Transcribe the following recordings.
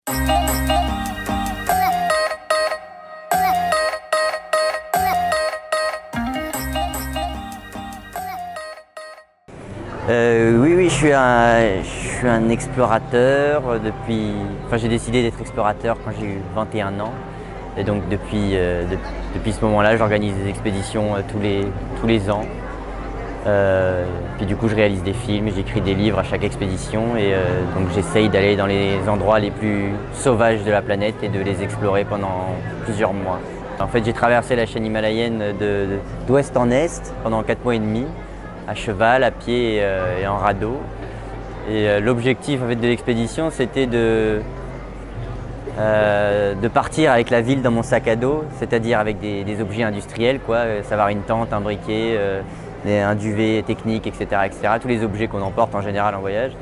Oui, je suis un explorateur depuis... Enfin, j'ai décidé d'être explorateur quand j'ai eu 21 ans. Et donc depuis ce moment-là, j'organise des expéditions tous les ans. Puis du coup, je réalise des films, j'écris des livres à chaque expédition. Et donc j'essaye d'aller dans les endroits les plus sauvages de la planète et de les explorer pendant plusieurs mois. En fait, j'ai traversé la chaîne himalayenne d'ouest en est pendant 4 mois et demi. À cheval, à pied et en radeau. Et l'objectif en fait, de l'expédition, c'était de partir avec la ville dans mon sac à dos, c'est-à-dire avec des objets industriels, quoi, savoir une tente, un briquet, un duvet technique, etc., tous les objets qu'on emporte en général en voyage,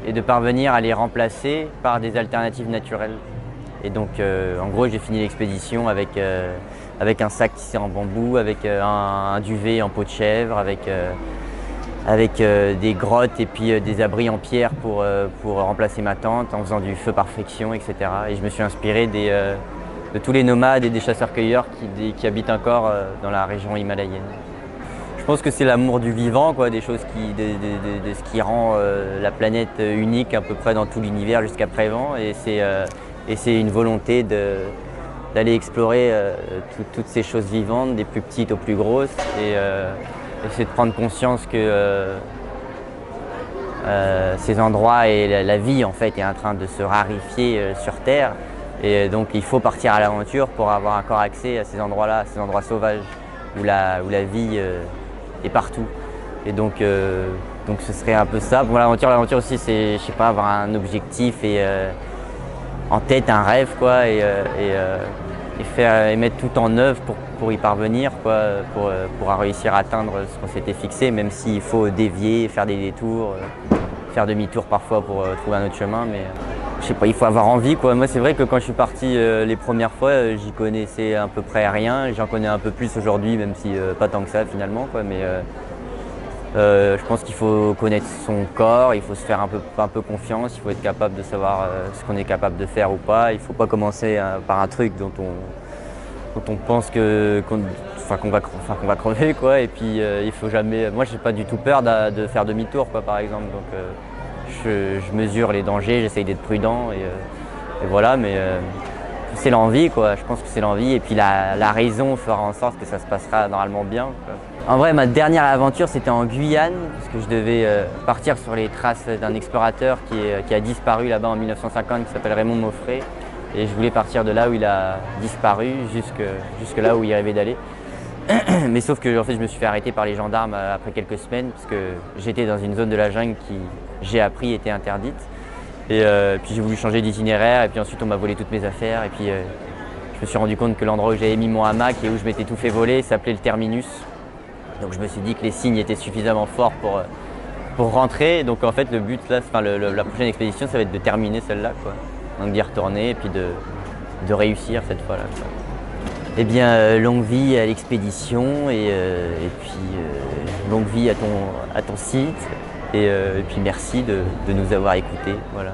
et de parvenir à les remplacer par des alternatives naturelles. Et donc, en gros, j'ai fini l'expédition avec un sac tissé en bambou, avec un duvet en peau de chèvre, avec des grottes et puis des abris en pierre pour remplacer ma tente en faisant du feu par friction, etc. Et je me suis inspiré de tous les nomades et des chasseurs-cueilleurs qui habitent encore dans la région himalayenne. Je pense que c'est l'amour du vivant, quoi, de ce qui rend la planète unique à peu près dans tout l'univers jusqu'à présent. Et c'est une volonté d'aller explorer toutes ces choses vivantes, des plus petites aux plus grosses. Et c'est de prendre conscience que ces endroits et la vie en fait est en train de se raréfier sur Terre. Et donc il faut partir à l'aventure pour avoir encore accès à ces endroits-là, à ces endroits sauvages où la vie est partout. Et donc ce serait un peu ça. Bon, l'aventure aussi, c'est, je sais pas, avoir un objectif et en tête un rêve, quoi, et mettre tout en œuvre pour y parvenir, quoi, pour réussir à atteindre ce qu'on s'était fixé, même s'il faut dévier, faire des détours, faire demi-tour parfois pour trouver un autre chemin. Mais je sais pas, il faut avoir envie, quoi. Moi, c'est vrai que quand je suis parti les premières fois, j'y connaissais à peu près rien. J'en connais un peu plus aujourd'hui, même si pas tant que ça finalement, quoi. Mais je pense qu'il faut connaître son corps, il faut se faire un peu confiance, il faut être capable de savoir ce qu'on est capable de faire ou pas. Il ne faut pas commencer par un truc dont on pense qu'on va crever, quoi. Et puis il faut jamais. Moi, j'ai pas du tout peur de faire demi-tour, quoi, par exemple. Donc je mesure les dangers, j'essaye d'être prudent et voilà. Mais c'est l'envie, quoi. Je pense que c'est l'envie et puis la raison fera en sorte que ça se passera normalement bien, quoi. En vrai, ma dernière aventure, c'était en Guyane, parce que je devais partir sur les traces d'un explorateur qui a disparu là-bas en 1950, qui s'appelle Raymond Moffret. Et je voulais partir de là où il a disparu, jusque là où il rêvait d'aller. Mais sauf que en fait, je me suis fait arrêter par les gendarmes après quelques semaines, parce que j'étais dans une zone de la jungle qui, j'ai appris, était interdite. Et puis j'ai voulu changer d'itinéraire, et puis ensuite on m'a volé toutes mes affaires. Et puis je me suis rendu compte que l'endroit où j'avais mis mon hamac et où je m'étais tout fait voler s'appelait le terminus. Donc je me suis dit que les signes étaient suffisamment forts pour rentrer. Donc en fait le but là, la prochaine expédition, ça va être de terminer celle-là, quoi. Donc d'y retourner et puis de réussir cette fois-là, quoi. Eh bien longue vie à l'expédition et puis longue vie à ton site et puis merci de nous avoir écoutés. Voilà.